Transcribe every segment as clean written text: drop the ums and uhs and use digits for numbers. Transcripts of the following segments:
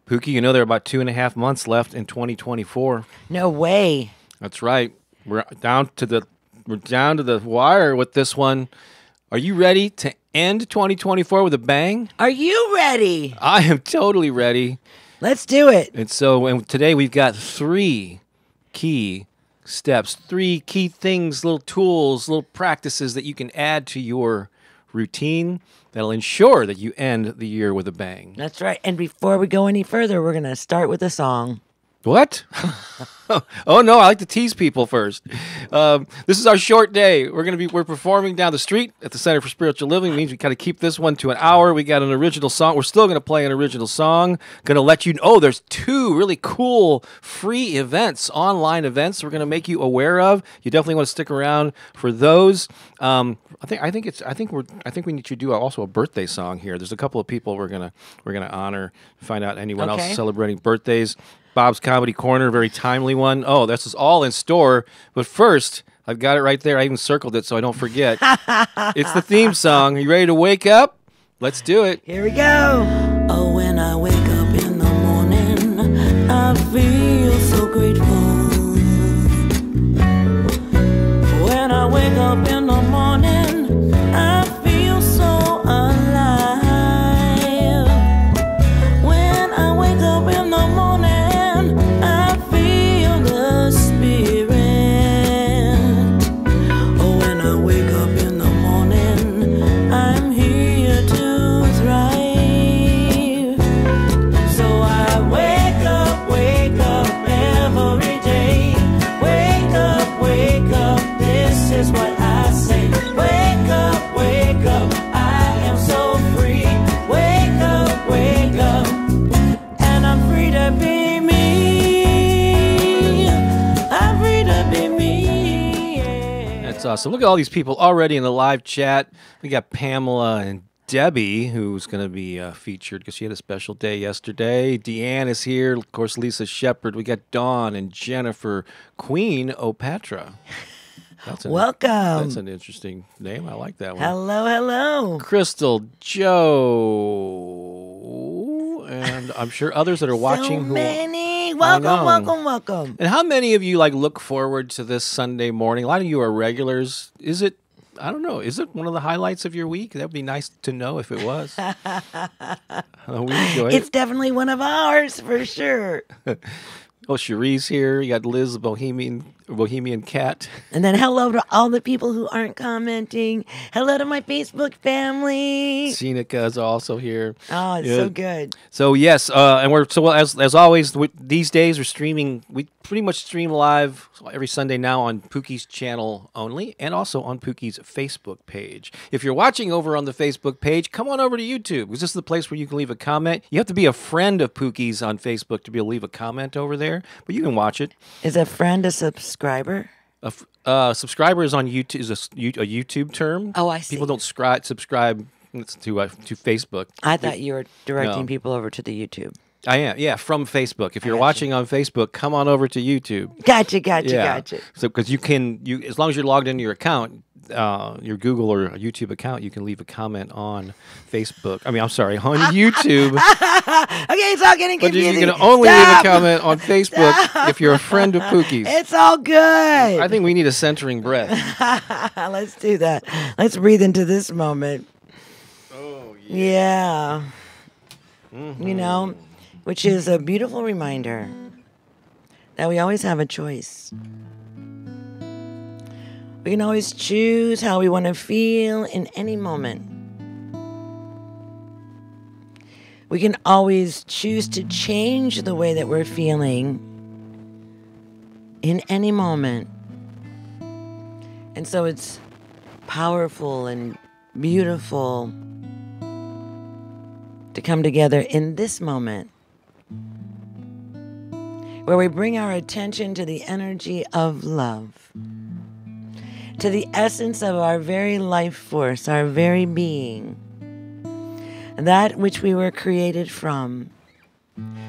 Pookie, you know there are about 2.5 months left in 2024. No way. That's right. We're down to the wire with this one. Are you ready to end 2024 with a bang? Are you ready? I am totally ready. Let's do it. And today we've got 3 key steps, 3 key things, little tools, little practices that you can add to your routine that'll ensure that you end the year with a bang. That's right. And before we go any further, we're going to start with a song. What? Oh no, I like to tease people first. This is our short day. We're performing down the street at the Center for Spiritual Living. It means we kind of keep this one to an hour. We got an original song. We're still going to play an original song. Going to let you know there's 2 really cool free events, online events. We're going to make you aware of. You definitely want to stick around for those. I think we need to do also a birthday song here. There's a couple of people we're gonna honor. Find out anyone else celebrating birthdays. Bob's Comedy Corner, very timely one. Oh, this is all in store. But first, I've got it right there. I even circled it so I don't forget. It's the theme song. Are you ready to wake up? Let's do it. Here we go. Oh, when I wake up in the morning, I feel so grateful. When I wake up in the morning, I feel so alive. When I wake up in the morning, I feel the spirit. Oh, when I wake up in the morning, I'm here to thrive. So I wake up every day. Wake up, this is what I say. Wake up, I am so free. Wake up, and I'm free to be me. I'm free to be me. Yeah. That's awesome. Look at all these people already in the live chat. We got Pamela and Debbie, who's going to be featured because she had a special day yesterday. Deanne is here. Of course, Lisa Shepard. We got Dawn and Jennifer. Queen Opatra. Welcome. That's an interesting name. I like that one. Hello, hello. Crystal, Joe, and I'm sure others that are watching. So many. Welcome. And how many of you look forward to this Sunday morning? A lot of you are regulars. Is it? I don't know. Is it one of the highlights of your week? That would be nice to know if it was. We enjoy it. It's definitely one of ours for sure. Oh, Cherie's here. You got Liz, the Bohemian Cat. And then hello to all the people who aren't commenting. Hello to my Facebook family. Seneca is also here. Oh, it's so good. So yes, and as always these days we're streaming. We pretty much stream live every Sunday now on Pookie's channel only, and also on Pookie's Facebook page. If you're watching over on the Facebook page, come on over to YouTube, because this is the place where you can leave a comment. You have to be a friend of Pookie's on Facebook to be able to leave a comment over there, but you can watch it. Is a friend a subscriber? Subscriber is on YouTube, is a YouTube term. Oh, I see. People don't subscribe to Facebook. I thought you were directing people over to the YouTube. I am, yeah, from Facebook. If you're watching on Facebook, come on over to YouTube. Gotcha. So, because you as long as you're logged into your account, your Google or YouTube account, you can leave a comment on Facebook. I'm sorry, on YouTube. Okay, it's all getting confusing. But you can only leave a comment on Facebook if you're a friend of Pookie's. It's all good. I think we need a centering breath. Let's do that. Let's breathe into this moment. Oh, yeah. Mm-hmm. You know, which is a beautiful reminder that we always have a choice. We can always choose how we want to feel in any moment. We can always choose to change the way that we're feeling in any moment. And so it's powerful and beautiful to come together in this moment, where we bring our attention to the energy of love, to the essence of our very life force, our very being, that which we were created from,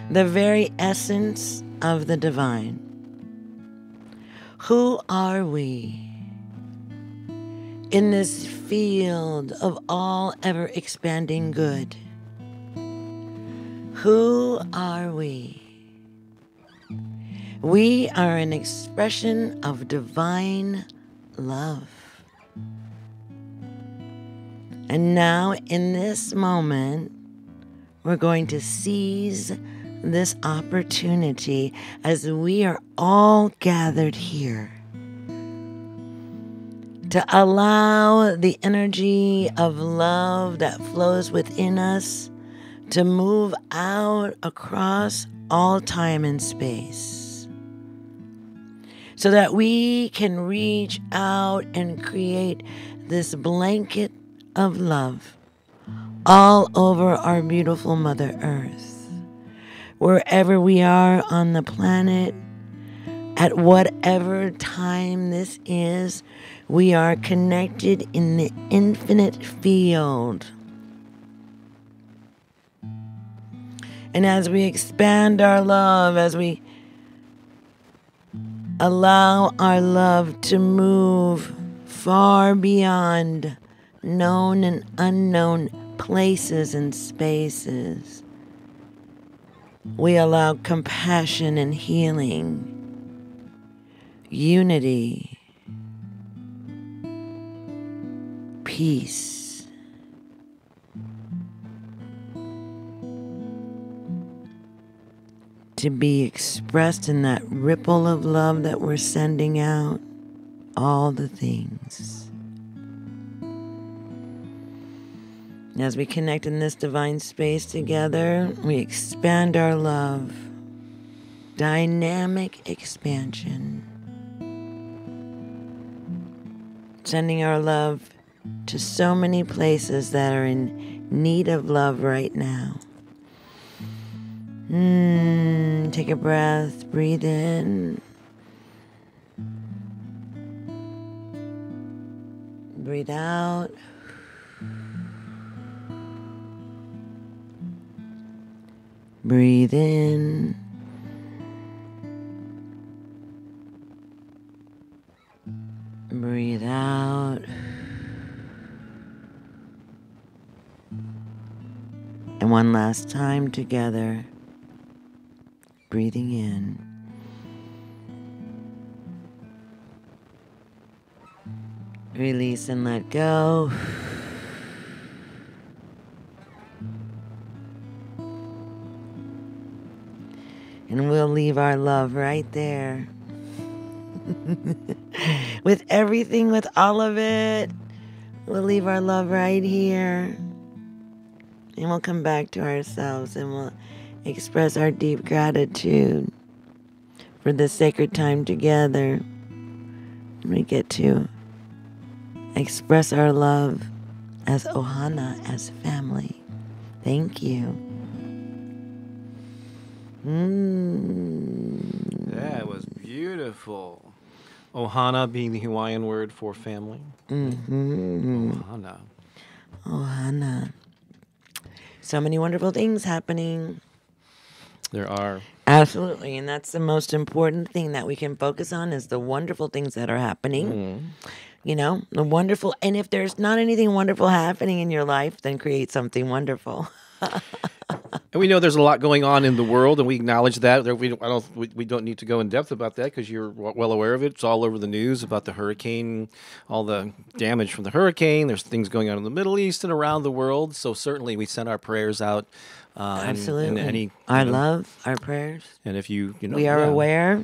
the very essence of the divine. Who are we in this field of all ever expanding good? Who are we? We are an expression of divine love. And now, in this moment, we're going to seize this opportunity as we are all gathered here to allow the energy of love that flows within us to move out across all time and space, so that we can reach out and create this blanket of love all over our beautiful Mother Earth. Wherever we are on the planet, at whatever time this is, we are connected in the infinite field. And as we expand our love, as we allow our love to move far beyond known and unknown places and spaces, we allow compassion and healing, unity, peace, to be expressed in that ripple of love that we're sending out, all the things. As we connect in this divine space together, we expand our love. Dynamic expansion. Sending our love to so many places that are in need of love right now. Take a breath, breathe in. Breathe out. Breathe in. Breathe out. And one last time together. Breathing in. Release and let go. And we'll leave our love right there. With everything, with all of it. We'll leave our love right here. And we'll come back to ourselves and we'll express our deep gratitude for this sacred time together. We get to express our love as Ohana, as family. Thank you. That was beautiful. Ohana being the Hawaiian word for family. Ohana. Ohana. So many wonderful things happening. There are. Absolutely. And that's the most important thing that we can focus on is the wonderful things that are happening. You know, the wonderful. And if there's not anything wonderful happening in your life, then create something wonderful. And we know there's a lot going on in the world, and we acknowledge that. We don't need to go in depth about that because you're well aware of it. It's all over the news about the hurricane, all the damage from the hurricane. There's things going on in the Middle East and around the world. So certainly we send our prayers out. Absolutely. Our love, our prayers. And if you know, we are aware.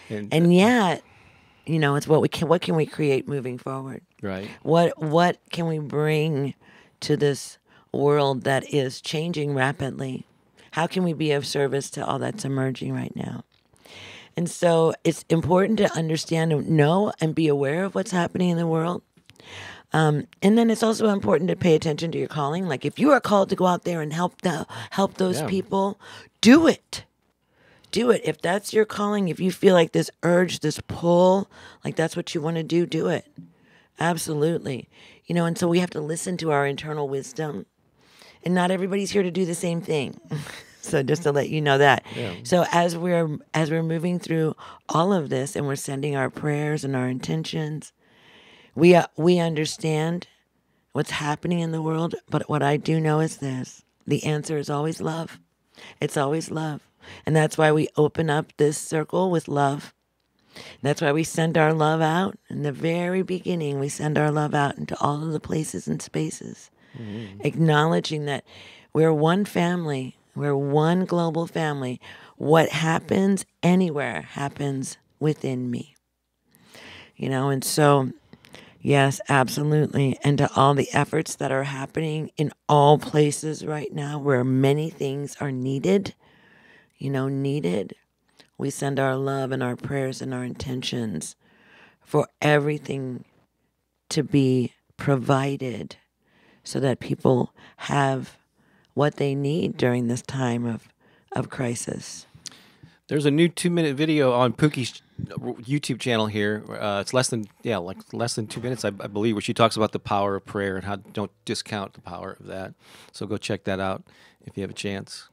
And yet, you know, it's what can we create moving forward? Right. What can we bring to this world that is changing rapidly? How can we be of service to all that's emerging right now? And so it's important to understand and know and be aware of what's happening in the world. And then it's also important to pay attention to your calling. Like if you are called to go out there and help those people, do it. Do it. If that's your calling, if you feel like this urge, this pull, like that's what you want to do it. Absolutely. You know, and so we have to listen to our internal wisdom. And not everybody's here to do the same thing. So just to let you know that. Yeah. So as we're moving through all of this and we're sending our prayers and our intentions, we understand what's happening in the world. But what I do know is this: the answer is always love. It's always love. And that's why we open up this circle with love. That's why we send our love out. In the very beginning, we send our love out into all of the places and spaces, acknowledging that we're one family, we're one global family. What happens anywhere happens within me. And so, yes, absolutely. And to all the efforts that are happening in all places right now where many things are needed, we send our love and our prayers and our intentions for everything to be provided so that people have what they need during this time of crisis. There's a new 2-minute video on Pooki's YouTube channel here. It's less than 2 minutes, I believe, where she talks about the power of prayer and how don't discount the power of that. So go check that out if you have a chance.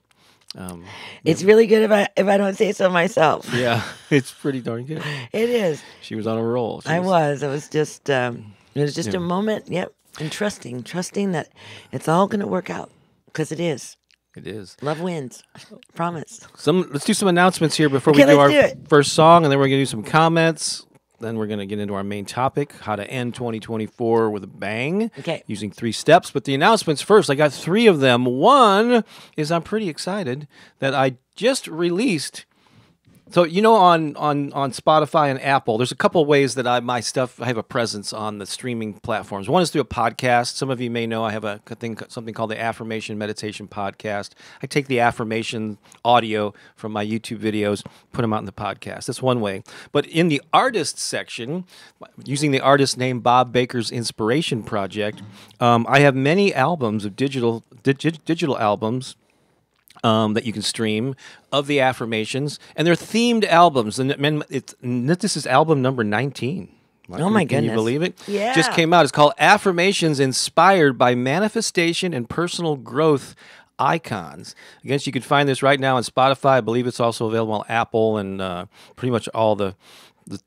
It's really good if I don't say so myself. Yeah, it's pretty darn good. It is. She was on a roll. I was. It was just a moment. Yep, and trusting that it's all going to work out because it is. It is. Love wins. Promise. Let's do some announcements here before we do our first song, and then we're going to do some comments. Then we're going to get into our main topic, how to end 2024 with a bang, using 3 steps. But the announcements first, I got 3 of them. One is I'm pretty excited that I just released. So, on Spotify and Apple, there's a couple ways that I have a presence on the streaming platforms. One is through a podcast. Some of you may know I have something called the Affirmation Meditation Podcast. I take the affirmation audio from my YouTube videos, put them out in the podcast. That's one way. But in the artist section, using the artist name Bob Baker's Inspiration Project, I have many albums of digital albums that you can stream of the affirmations, and they're themed albums. And this is album number 19. Oh my goodness. Can you believe it? Yeah. Just came out. It's called Affirmations Inspired by Manifestation and Personal Growth Icons. Again, you can find this right now on Spotify. I believe it's also available on Apple and pretty much all the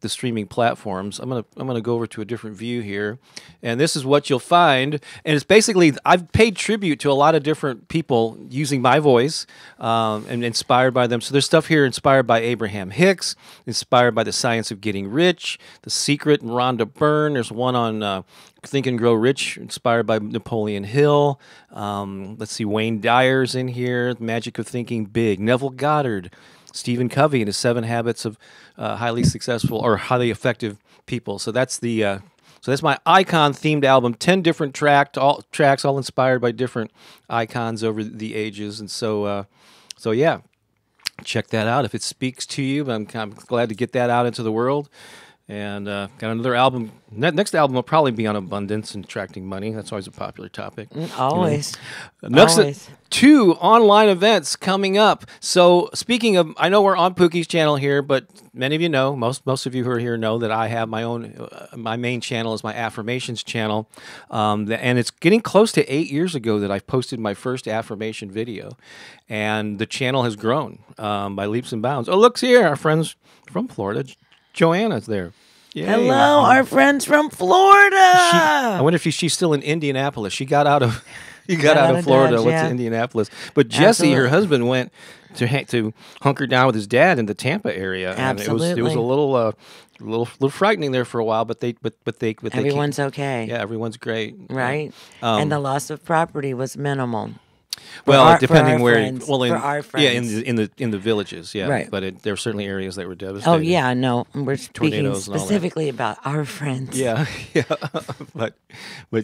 streaming platforms. I'm gonna go over to a different view here, and this is what you'll find. And it's basically I've paid tribute to a lot of different people using my voice and inspired by them. So there's stuff here inspired by Abraham Hicks, inspired by The Science of Getting Rich, The Secret, and Rhonda Byrne. There's one on Think and Grow Rich, inspired by Napoleon Hill. Let's see, Wayne Dyer's in here, The Magic of Thinking Big, Neville Goddard, Stephen Covey and his 7 Habits of Highly Successful or Highly Effective People. So that's my icon themed album. 10 different tracks, all inspired by different icons over the ages. And so yeah, check that out if it speaks to you. I'm glad to get that out into the world. And got another album. Next album will probably be on abundance and attracting money. That's always a popular topic. Always. Next, 2 online events coming up. So speaking of, I know we're on Pookie's channel here, but many of you know, most of you who are here know that I have my own, my main channel is my Affirmations channel. And it's getting close to 8 years ago that I posted my first affirmation video. And the channel has grown by leaps and bounds. Oh, look here, our friends from Florida. Joanna's there. Yay. Hello, our friends from Florida. I wonder if she's still in Indianapolis. She got out of Florida, Dodge, went to Indianapolis. But Jesse, her husband, went to hunker down with his dad in the Tampa area. Absolutely. And it was a little frightening there for a while, but everyone's okay. Yeah, everyone's great. Right. And the loss of property was minimal. Well, depending where, for our friends. Yeah, in the villages, yeah. Right. But there were certainly areas that were devastated. Oh yeah, no, we're speaking Tornadoes and all that. specifically about our friends. Yeah, yeah. but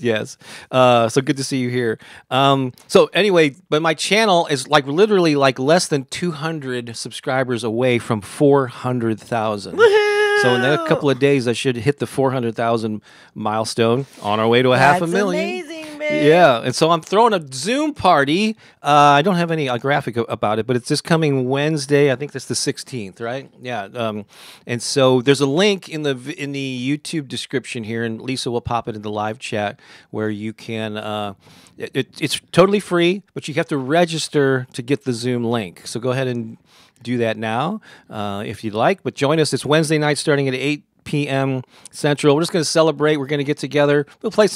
yes. So good to see you here. So anyway, but my channel is literally less than 200 subscribers away from 400,000. Woohoo! So in a couple of days, I should hit the 400,000 milestone. On our way to That's 500,000. amazing, baby. Yeah, and so I'm throwing a Zoom party. I don't have any graphic about it, but it's this coming Wednesday. I think that's the 16th, right? Yeah. And so there's a link in the YouTube description here, and Lisa will pop it in the live chat where you can. It's totally free, but you have to register to get the Zoom link. So go ahead and do that now if you'd like. But join us. It's Wednesday night starting at 8 p.m. Central. We're just going to celebrate. We're going to get together. We'll play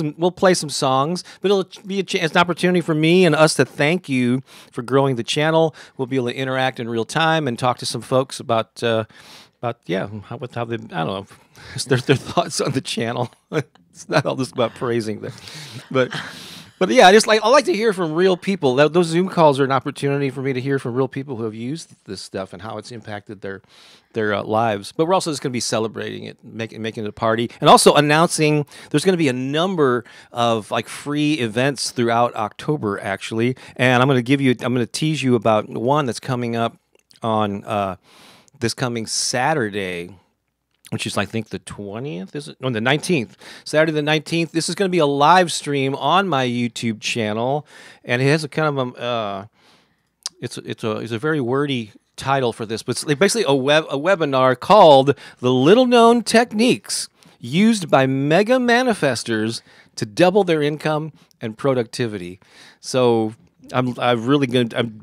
some songs, but it'll be it's an opportunity for me and us to thank you for growing the channel. We'll be able to interact in real time and talk to some folks about how they, I don't know, their thoughts on the channel. It's not all just about praising them, but yeah, I like to hear from real people. Those Zoom calls are an opportunity for me to hear from real people who have used this stuff and how it's impacted their lives. But we're also just going to be celebrating it, making it a party, and also announcing there's going to be a number of like free events throughout October, actually. And I'm going to tease you about one that's coming up on this coming Saturday, which is, I think, the 20th, is it? No, the 19th. Saturday the 19th. This is going to be a live stream on my YouTube channel, and it has a kind of it's a very wordy title for this, but it's basically a webinar called "The Little Known Techniques Used by Mega Manifestors to Double Their Income and Productivity." So I've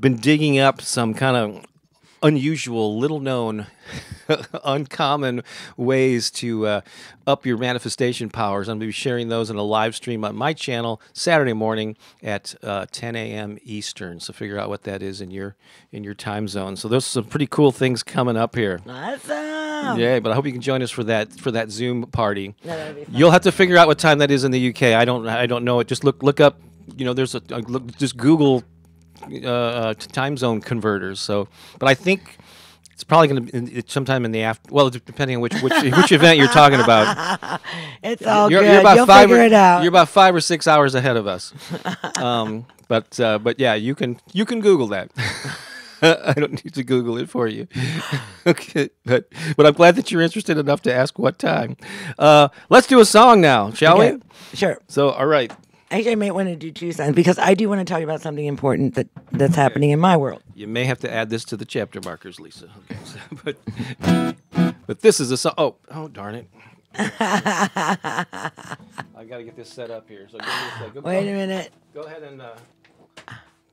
been digging up some kind of unusual, little-known, uncommon ways to up your manifestation powers. I'm going to be sharing those in a live stream on my channel Saturday morning at 10 a.m. Eastern. So figure out what that is in your time zone. So there's some pretty cool things coming up here. Awesome. Yeah, but I hope you can join us for that Zoom party. Yeah, that'd be fun. You'll have to figure out what time that is in the UK. I don't know it. Just look up. Just Google time zone converters. So, but I think it's probably going to be sometime in the after. Well, depending on which event you're talking about. It's all You're good. about You'll 5 figure it out. You're about 5 or 6 hours ahead of us. But yeah, you can Google that. I don't need to Google it for you. Okay, but I'm glad that you're interested enough to ask what time. Let's do a song now, shall we? Sure. So, all right. Actually, I might want to do 2 songs because I do want to talk about something important that's happening in my world. You may have to add this to the chapter markers, Lisa. Okay, so, but this is a song. Oh, darn it! I got to get this set up here. So Wait a minute. Go ahead and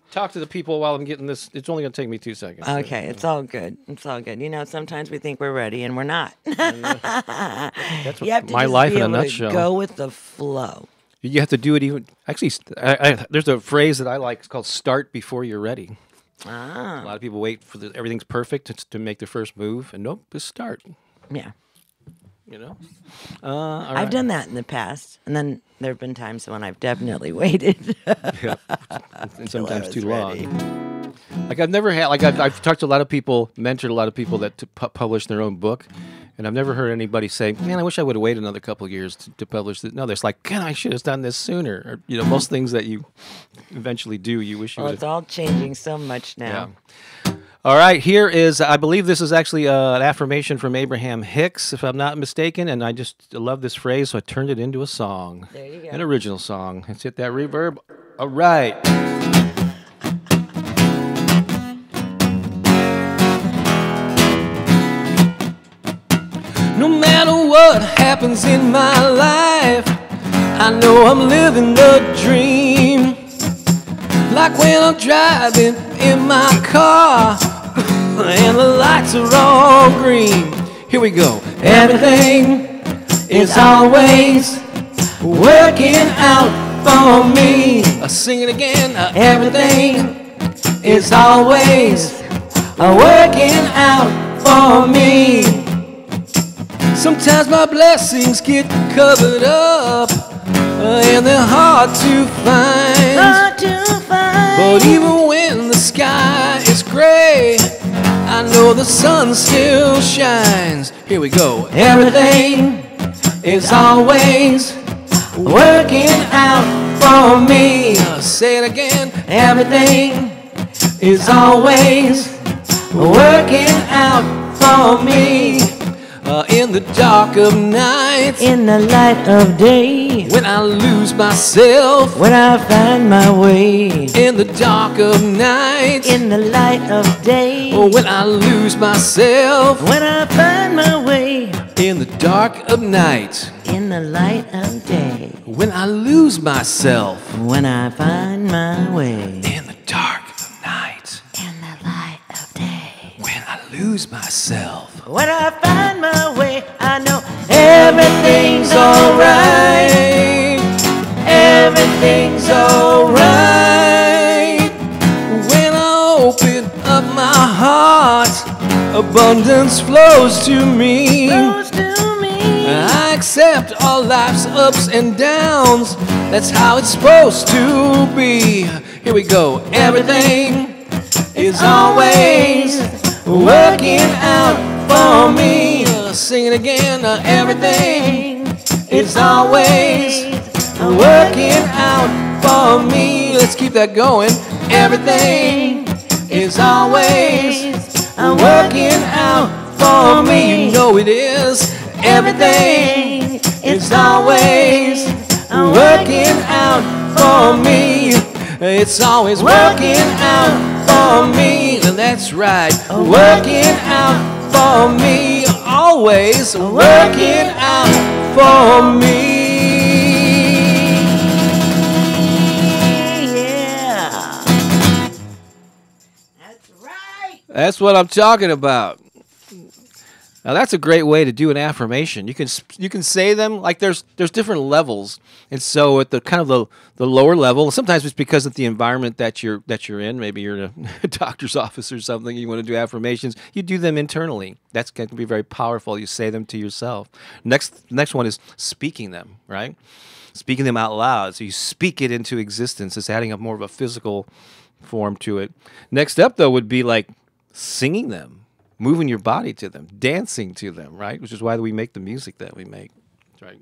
talk to the people while I'm getting this. It's only going to take me 2 seconds. Okay, it's all good. It's all good. You know, sometimes we think we're ready and we're not. That's You have to my just life be in a able to nutshell. go with the flow. You have to do it even. Actually, there's a phrase that I like. It's called "start before you're ready." A lot of people wait for everything's perfect to make the first move, and nope, just start. Yeah. You know. I've done that in the past, and then there have been times when I've definitely waited. Yeah. And sometimes too long. ready. Like I've talked to a lot of people, mentored a lot of people that publish their own book, and I've never heard anybody say, "Man, I wish I would have waited another couple of years to publish this." No, there's like, "God, I should have done this sooner." Or, most things that you eventually do, you wish you Well, would. it's all changing so much now. Yeah. All right, here is, I believe this is actually an affirmation from Abraham Hicks, if I'm not mistaken, and I just love this phrase, so I turned it into a song. There you go. An original song. Let's hit that reverb. All right. No matter what happens in my life, I know I'm living the dream. Like when I'm driving in my car and the lights are all green. Here we go. Everything is always working out for me. I'll sing it again. Everything is always working out for me. Sometimes my blessings get covered up and they're hard to find. But even when the sky is gray, I know the sun still shines. Here we go. Everything is always working out for me. I'll say it again. Everything is always working out for me. In the dark of night, In the light of day, when I lose myself, when I find my way. in the dark of night, In the light of day, when I lose myself, when I find my way. in the dark of night, In the light of day, when I lose myself, when I find my way. in the dark of night, In the light of day, when I lose myself. when I find my way, I know everything's alright. Everything's alright. When I open up my heart, abundance flows to me. I accept all life's ups and downs. That's how it's supposed to be. Here we go. Everything is always working out for me. Sing it again. Everything is always working out for me. Let's keep that going. Everything is always working out for me. You know it is. Everything is always working out for me. It's always working out for me. That's right. Working out for me. Always working out for me. Yeah. That's right. That's what I'm talking about. Now that's a great way to do an affirmation. You can say them like there's different levels, and so at the kind of the lower level, sometimes it's because of the environment that you're in. Maybe you're in a doctor's office or something. You want to do affirmations. You do them internally. That's going to be very powerful. You say them to yourself. Next one is speaking them. Right, speaking them out loud. So you speak it into existence. It's adding up more of a physical form to it. Next up though would be like singing them. Moving your body to them, dancing to them, right? Which is why we make the music that we make. That's right.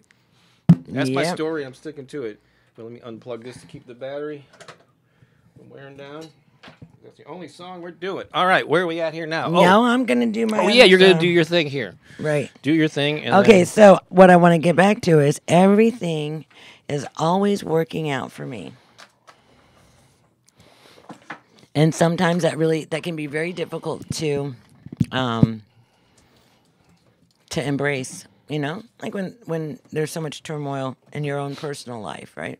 That's my story. I'm sticking to it. But let me unplug this to keep the battery from wearing down. That's the only song we're doing. All right, where are we at here now? Now I'm going to do my yeah, you're going to do your thing here. Right. Do your thing. And okay, so what I want to get back to is everything is always working out for me. And sometimes that can be very difficult to embrace, like when there's so much turmoil in your own personal life, right?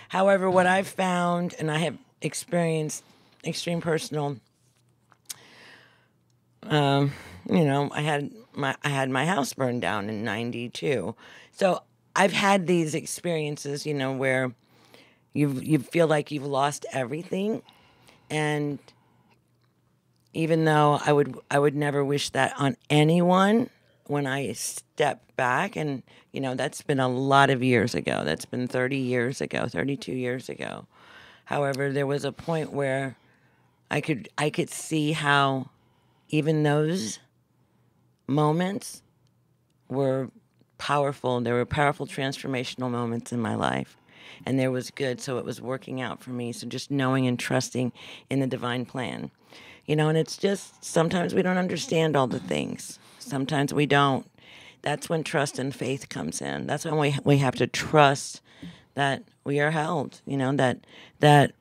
However, what I've found, and I have experienced extreme personal, I had my house burned down in 92. So I've had these experiences, where you feel like you've lost everything, and even though I would never wish that on anyone, when I step back, and that's been a lot of years ago. That's been 30 years ago, 32 years ago. However, there was a point where I could see how even those moments were powerful. There were powerful transformational moments in my life, and there was good. So it was working out for me. So just knowing and trusting in the divine plan. And it's just sometimes we don't understand all the things. Sometimes we don't. That's when trust and faith comes in. That's when we have to trust that we are held, that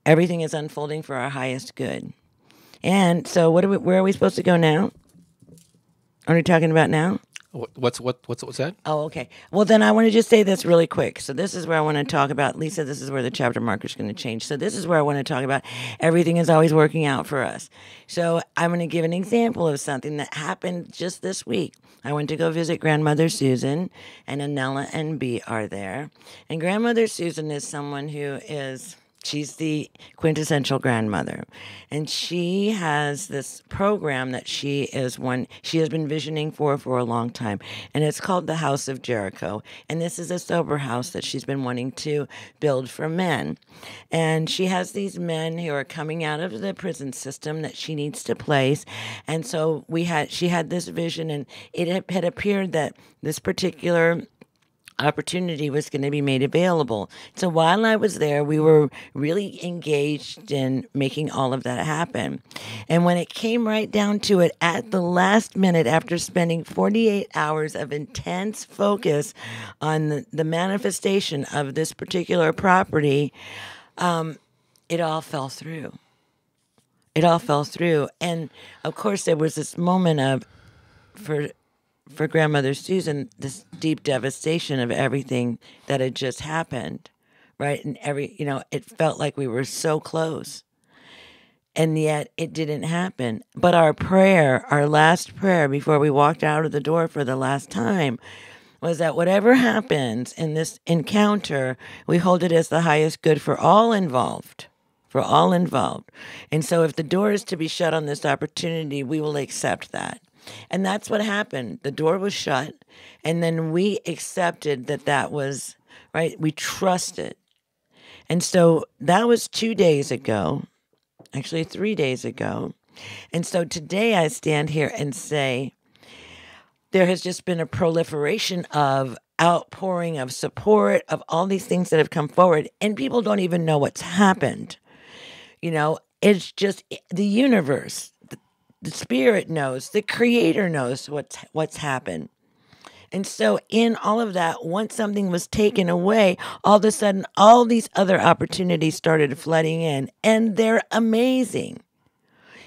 everything is unfolding for our highest good. And so where are we supposed to go now? Are we talking about now? What's that? Oh, okay. Well, then I want to just say this really quick. So this is where I want to talk about, Lisa, this is where the chapter marker is going to change. So this is where I want to talk about everything is always working out for us. So I'm going to give an example of something that happened just this week. I went to go visit Grandmother Susan, and Anella and B are there. And Grandmother Susan is someone she's the quintessential grandmother. And she has this program that she has been visioning for a long time. And it's called the House of Jericho. And this is a sober house that she's been wanting to build for men. And she has these men who are coming out of the prison system that she needs to place. And so she had this vision, and it had appeared that this particular opportunity was going to be made available. So while I was there, we were really engaged in making all of that happen. And when it came right down to it, at the last minute, after spending 48 hours of intense focus on the manifestation of this particular property, it all fell through. It all fell through. And of course, there was this moment for Grandmother Susan, this deep devastation of everything that had just happened, right? And it felt like we were so close. And yet it didn't happen. But our prayer, our last prayer before we walked out of the door for the last time, was that whatever happens in this encounter, we hold it as the highest good for all involved. For all involved. And so if the door is to be shut on this opportunity, we will accept that. And that's what happened. The door was shut, and then we accepted that that was, right? We trusted. And so that was 2 days ago, actually 3 days ago. And so today I stand here and say, there has just been a proliferation of outpouring of support, of all these things that have come forward, and people don't even know what's happened. You know, it's just the universe, the spirit knows, the creator knows what's happened. And so in all of that, once something was taken away, all of a sudden, all these other opportunities started flooding in, and they're amazing.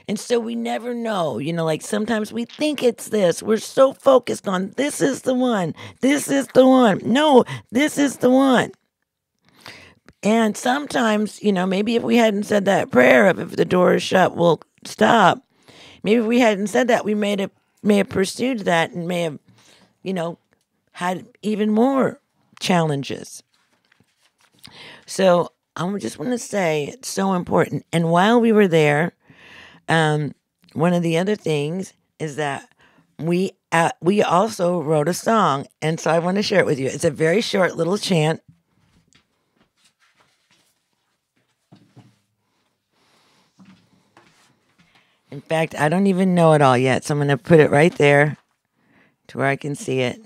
And so we never know, you know, like sometimes we think it's this. We're so focused on this is the one. This is the one. No, this is the one. And sometimes, you know, maybe if we hadn't said that prayer of if the door is shut, we'll stop. Maybe if we hadn't said that, we may have pursued that and may have, you know, had even more challenges. So I just want to say it's so important. And while we were there, one of the other things is that we also wrote a song. And so I want to share it with you. It's a very short little chant. In fact, I don't even know it all yet, so I'm going to put it right there to where I can see it.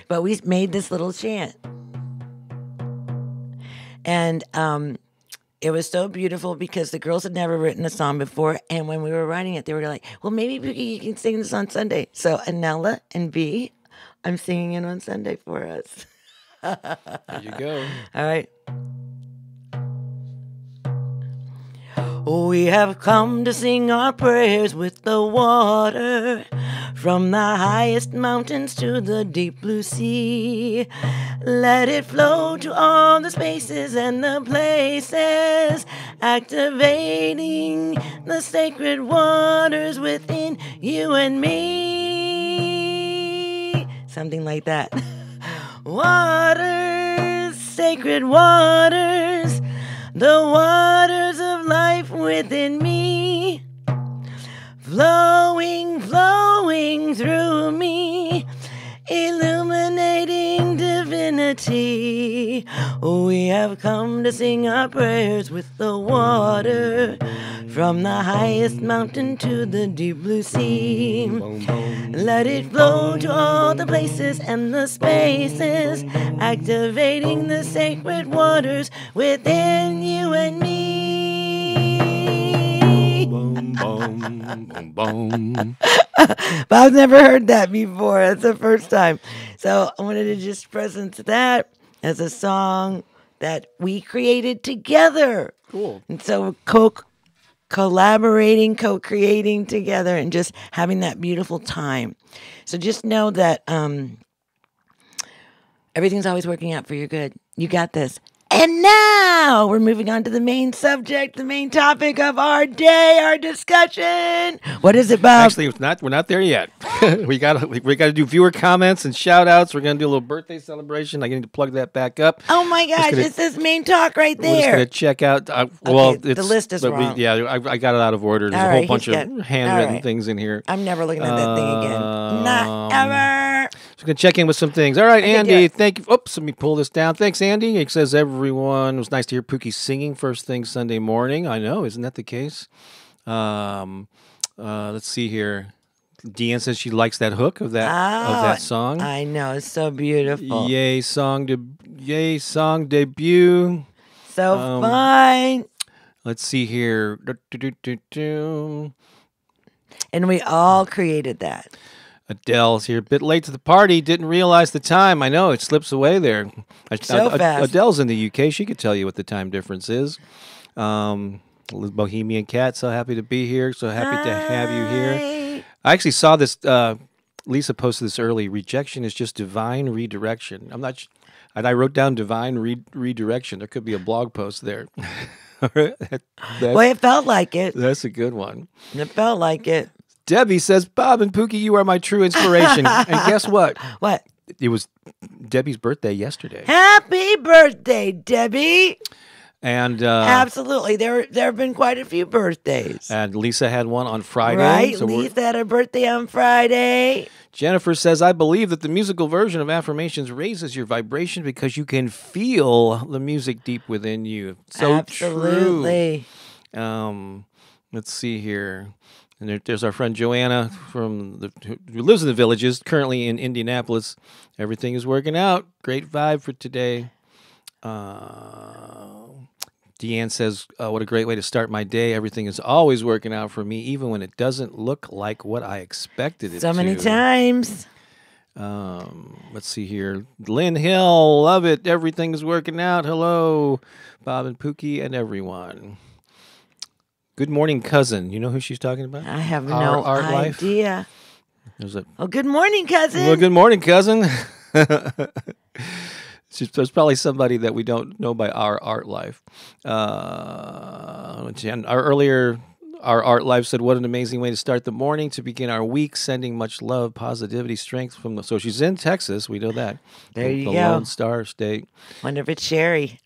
But we made this little chant. And it was so beautiful because the girls had never written a song before. And when we were writing it, they were like, well, maybe Pooki, you can sing this on Sunday. So Anella and B, I'm singing it on Sunday for us. There you go. All right. We have come to sing our prayers with the water, from the highest mountains to the deep blue sea. Let it flow to all the spaces and the places, activating the sacred waters within you and me. Something like that. Waters, sacred waters, the waters of life within me, flowing, flowing through me, illuminating divinity. We have come to sing our prayers with the water, from the highest mountain to the deep blue sea. Let it flow to all the places and the spaces, activating the sacred waters within you and me. Boom, boom, boom, boom. Bob's never heard that before. That's the first time. So I wanted to just present that as a song that we created together. Cool. And so collaborating, co-creating together, and just having that beautiful time. So just know that everything's always working out for your good. You got this. And now we're moving on to the main subject, the main topic of our day, our discussion. What is it, Bob? Actually, we're not there yet. we got to do viewer comments and shout outs. We're going to do a little birthday celebration. I need to plug that back up. Oh my gosh, it says main talk right there. We're just going to check out. The list is wrong. I got it out of order. There's a whole bunch of handwritten things in here. I'm never looking at that thing again. Not ever. So we're going to check in with some things. All right, Andy, thank you. Oops, let me pull this down. Thanks, Andy. It says everyone, it was nice to hear Pooki singing first thing Sunday morning. I know, isn't that the case? Let's see here. Deanne says she likes that hook of that song. I know, it's so beautiful. Yay, song debut. So fun. Let's see here. And we all created that. Adele's here. A bit late to the party. Didn't realize the time. I know, it slips away there. So fast. Adele's in the UK. She could tell you what the time difference is. Bohemian Cat, so happy to be here. So happy to have you here. I actually saw this. Lisa posted this early. Rejection is just divine redirection. I'm not. And I wrote down divine redirection. There could be a blog post there. Well, it felt like it. That's a good one. It felt like it. Debbie says, Bob and Pookie, you are my true inspiration. And guess what? What? It was Debbie's birthday yesterday. Happy birthday, Debbie. And Absolutely. There have been quite a few birthdays. and Lisa had one on Friday. Right? So Lisa had her birthday on Friday. Jennifer says, I believe that the musical version of affirmations raises your vibration because you can feel the music deep within you. So Absolutely. true. Let's see here. And there's our friend Joanna who lives in the Villages, currently in Indianapolis. Everything is working out. Great vibe for today. Deanne says, what a great way to start my day. Everything is always working out for me, even when it doesn't look like what I expected it to. So many times. Let's see here. Lynn Hill, love it. Everything is working out. Hello, Bob and Pookie and everyone. Good morning, cousin. You know who she's talking about? I have Our no art life? idea. There's a Oh, good morning, cousin. Well, good morning, cousin. There's probably somebody that we don't know by our art life. Our art life said, what an amazing way to start the morning, to begin our week, sending much love, positivity, strength from the... So she's in Texas. We know that. There you the go. Lone Star State. Wonder if it's Sherry.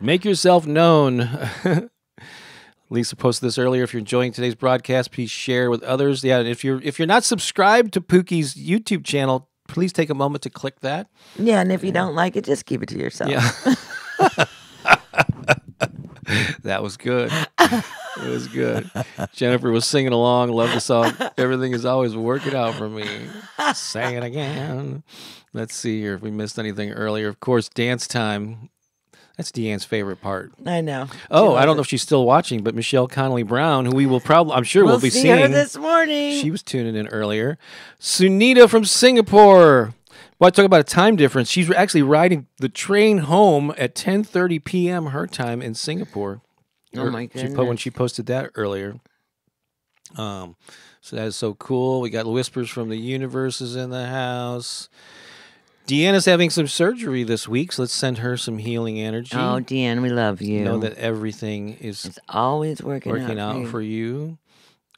Make yourself known. Lisa posted this earlier. If you're enjoying today's broadcast, please share with others. Yeah, and if you're not subscribed to Pookie's YouTube channel, please take a moment to click that. Yeah, and if you don't like it, just keep it to yourself. Yeah. That was good. It was good. Jennifer was singing along. Love the song. Everything is always working out for me. Say it again. Let's see here if we missed anything earlier. Of course, dance time. That's Deanne's favorite part. I know. Oh, I don't know if she's still watching, but Michelle Connolly Brown, who we will probably, I'm sure we'll be see seeing her this morning. She was tuning in earlier. Sunita from Singapore. Well, I talk about a time difference. She's actually riding the train home at 10:30 p.m. her time in Singapore. Oh my goodness! When she posted that earlier. So that is so cool. We got Whispers from the Universe is in the house. Deanna's having some surgery this week, so let's send her some healing energy. Oh, Deanna, we love you. Know that everything is it's always working out for you.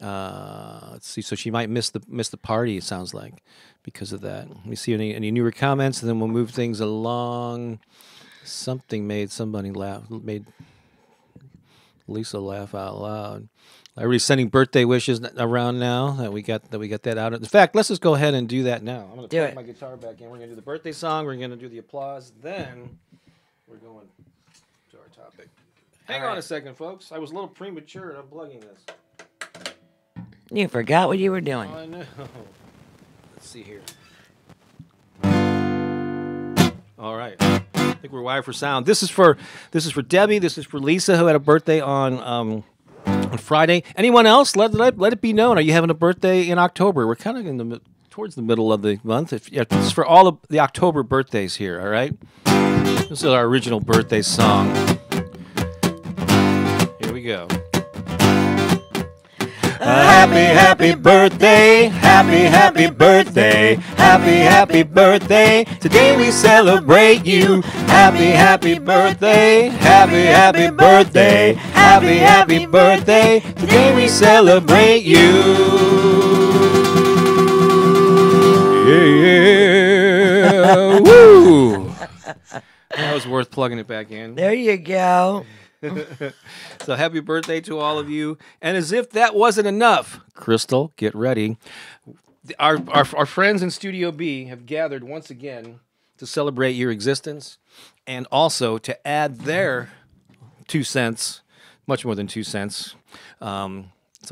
Let's see. So she might miss the party. It sounds like because of that. Let me see any newer comments, and then we'll move things along. Something made somebody laugh. Made Lisa laugh out loud. Everybody's sending birthday wishes around now that we got that out. In fact, let's just go ahead and do that now. I'm going to plug my guitar back in. We're going to do the birthday song. We're going to do the applause. Then we're going to our topic. Hang on a second, folks. I was a little premature in unplugging this. You forgot what you were doing. I know. Let's see here. All right. I think we're wired for sound. This is for Debbie. This is for Lisa, who had a birthday on Friday. Anyone else? Let it be known. Are you having a birthday in October? We're kind of towards the middle of the month. This is for all of the October birthdays here. All right. This is our original birthday song. Here we go. Happy birthday, happy birthday, happy birthday. Today we celebrate you. Happy birthday, happy birthday, happy birthday. Today we celebrate you. Yeah, woo! That was worth plugging it back in. There you go. So happy birthday to all of you. And as if that wasn't enough, Crystal, get ready. Our friends in Studio B have gathered once again to celebrate your existence and also to add their 2 cents, much more than 2 cents. It's $1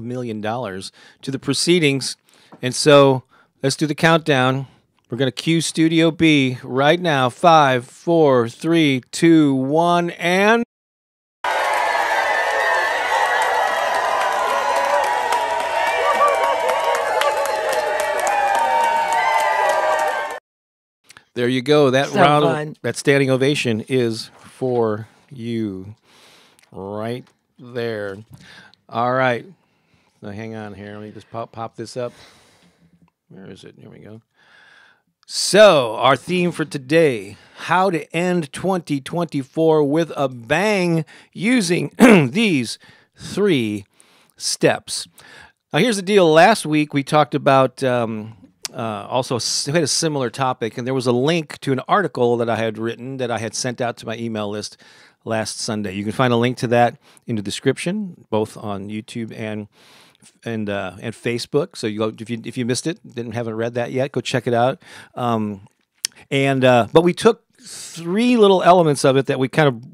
million to the proceedings. And so let's do the countdown. We're going to cue Studio B right now. 5, 4, 3, 2, 1, and... There you go. That so round, that standing ovation is for you, right there. All right. Now hang on here. Let me just pop this up. Where is it? Here we go. So, our theme for today, how to end 2024 with a bang using these 3 steps. Now, here's the deal. Last week, we talked about also we had a similar topic, and there was a link to an article that I had written that I had sent out to my email list last Sunday. You can find a link to that in the description, both on YouTube and Facebook. So you go, if you missed it, haven't read that yet, go check it out. But we took 3 little elements of it that we kind of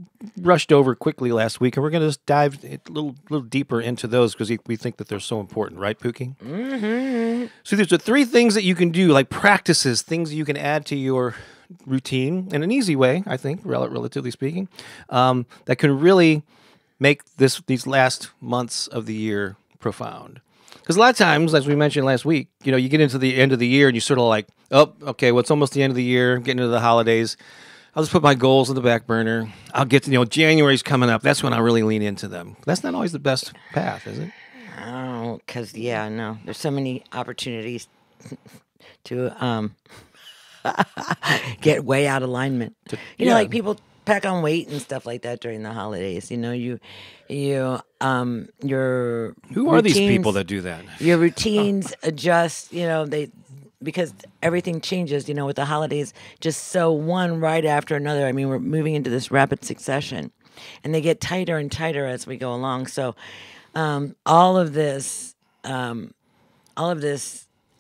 rushed over quickly last week, and we're going to just dive a little deeper into those because we think that they're so important, right, Pooki? Mm-hmm. So there's the 3 things that you can do, like practices, things you can add to your routine in an easy way, I think, relatively speaking, that can really make these last months of the year profound. Because a lot of times, as we mentioned last week, you get into the end of the year and you sort of like, oh, okay, well, it's almost the end of the year, getting into the holidays. I'll just put my goals on the back burner. I'll get to, January's coming up. That's when I really lean into them. That's not always the best path, is it? Oh, because, no. There's so many opportunities to get way out of alignment. Like people pack on weight and stuff like that during the holidays. Your Who are these people that do that? Your routines adjust, because everything changes, with the holidays, just so one right after another. I mean, we're moving into this rapid succession, and they get tighter and tighter as we go along. So, all of this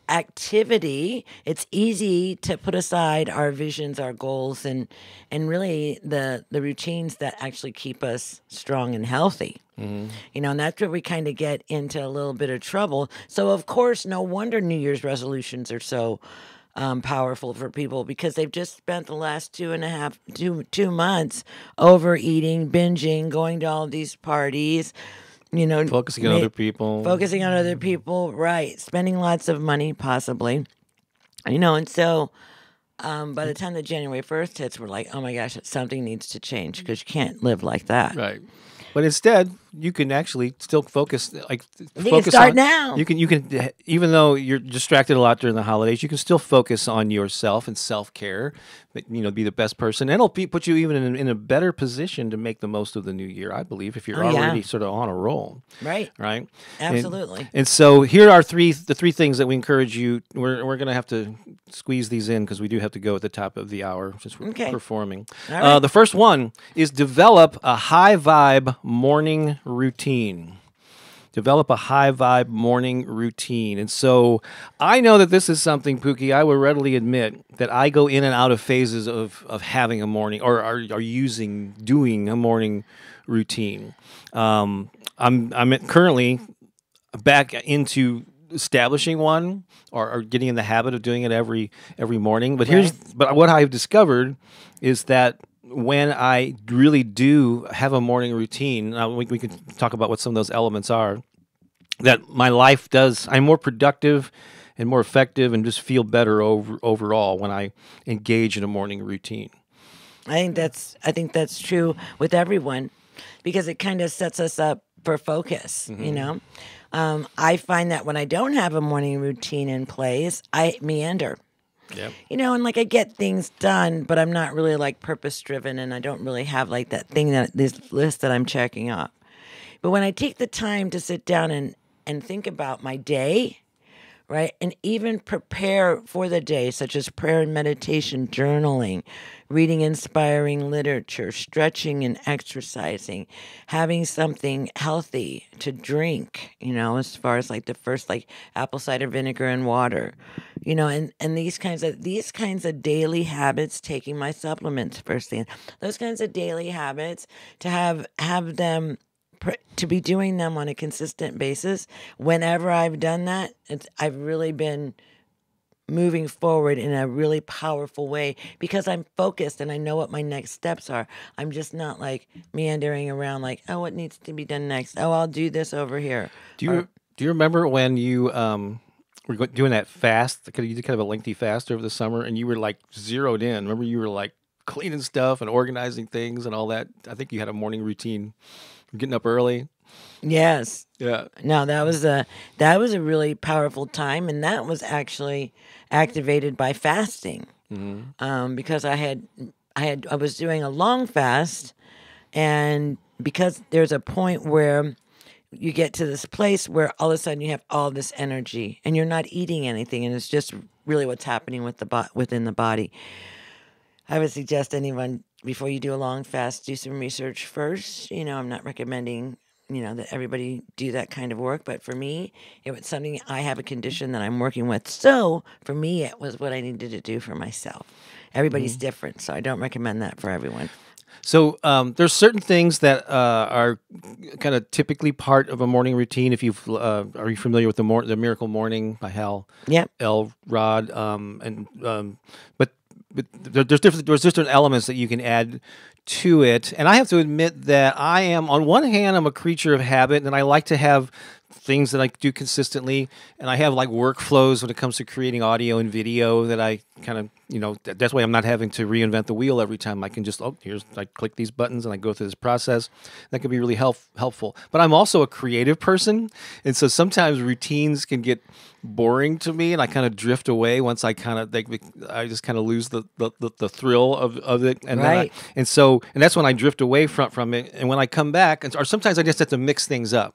activity, it's easy to put aside our visions, our goals, and really the routines that actually keep us strong and healthy. Mm-hmm. And that's where we kind of get into a little bit of trouble. So, of course, no wonder New Year's resolutions are so powerful for people, because they've just spent the last 2 months overeating, binging, going to all these parties, focusing on other people, right? Spending lots of money, possibly, and so by the time that January 1st hits, we're like, oh my gosh, something needs to change, because you can't live like that, right? But instead, you can actually still focus. You can start now. You can, even though you're distracted a lot during the holidays, you can still focus on yourself and self-care. Be the best person, and it'll put you even in a better position to make the most of the new year. I believe, if you're already sort of on a roll, right? Absolutely. And so here are the 3 things that we encourage you. We're going to have to squeeze these in because we do have to go at the top of the hour since we're performing. All right. The first one is develop a high vibe morning routine. Develop a high vibe morning routine. And so I know that this is something, Pooki, I will readily admit that I go in and out of phases of having a morning or doing a morning routine. I'm currently back into establishing one or getting in the habit of doing it every morning. But but what I've discovered is that when I really do have a morning routine, we can talk about what some of those elements are, that my life I'm more productive and more effective and just feel better overall when I engage in a morning routine. I think that's true with everyone, because it kind of sets us up for focus, I find that when I don't have a morning routine in place, I meander. Yep. And I get things done, but I'm not really purpose driven, and I don't really have that thing, this list that I'm checking off. But when I take the time to sit down and think about my day, right, and even prepare for the day, such as prayer and meditation, journaling, reading inspiring literature, stretching and exercising, having something healthy to drink, as far as the first apple cider vinegar and water, and these kinds of daily habits, taking my supplements first thing, those kinds of daily habits, to have them, to be doing them on a consistent basis. Whenever I've done that, I've really been moving forward in a really powerful way, because I'm focused and I know what my next steps are. I'm just not meandering around oh, what needs to be done next? Oh, I'll do this over here. Do you remember when you were doing that fast? You did kind of a lengthy fast over the summer, and you were zeroed in. Remember, you were cleaning stuff and organizing things and all that. I think you had a morning routine, getting up early. Yes. Yeah. No, that was a really powerful time, and that was actually activated by fasting. Because I was doing a long fast, and because there's a point where you get to this place where all of a sudden you have all this energy, and you're not eating anything, and it's just really what's happening with within the body. I would suggest anyone, before you do a long fast, do some research first. You know, I'm not recommending, that everybody do that kind of work. But for me, it was something, I have a condition that I'm working with. So for me, it was what I needed to do for myself. Everybody's different, so I don't recommend that for everyone. So there's certain things that are kind of typically part of a morning routine. If you've are you familiar with the Miracle Morning by Hal Elrod? But there's different elements that you can add to it. And I have to admit that I am, on one hand, I'm a creature of habit, and I like to have things that I do consistently, and I have like workflows when it comes to creating audio and video that I kind of, that's why I'm not having to reinvent the wheel every time. I can just, I click these buttons and I go through this process. That can be really helpful. But I'm also a creative person, and so sometimes routines can get boring to me, and I kind of drift away once I just kind of lose the thrill of it, and right. and that's when I drift away from it. And when I come back, or sometimes I just have to mix things up,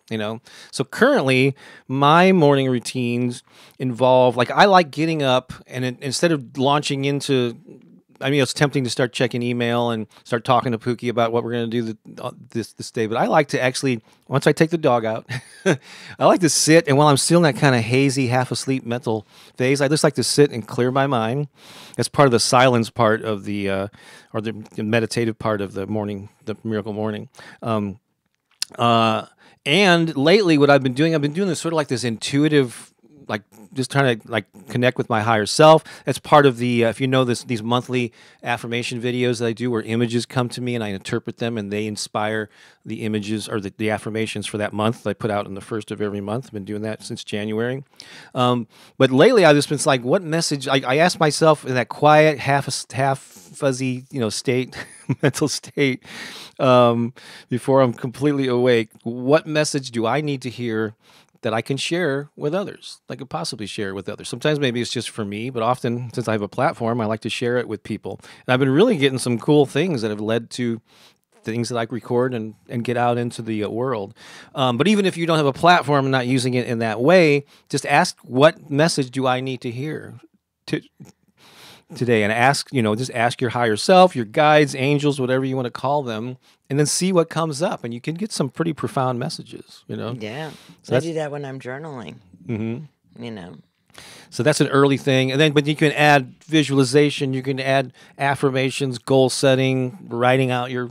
So currently, my morning routines involve, I like getting up, and instead of launching into, it's tempting to start checking email and start talking to Pooki about what we're going to do this day. But I like to actually, once I take the dog out, I like to sit, and while I'm still in that kind of hazy, half asleep mental phase, I just like to sit and clear my mind. That's part of the silence part of the meditative part of the Miracle Morning. And lately, what I've been doing this sort of like this intuitive, just trying to connect with my higher self. That's part of the, if you know these monthly affirmation videos that I do, where images come to me and I interpret them and they inspire the images or the affirmations for that month that I put out on the first of every month. I've been doing that since January. But lately I've just been what message, I ask myself in that quiet, half fuzzy, state, mental state, before I'm completely awake, what message do I need to hear that I can share with others, I could possibly share with others. Sometimes maybe it's just for me, but often, since I have a platform, I like to share it with people. And I've been really getting some cool things that have led to things that I record and get out into the world. But even if you don't have a platform and not using it in that way, just ask, what message do I need to hear today? And ask, just ask your higher self, your guides, angels, whatever you want to call them, and then see what comes up. And you can get some pretty profound messages, Yeah. So I do that when I'm journaling. Mm-hmm. So that's an early thing. And then, but you can add visualization, you can add affirmations, goal setting, writing out your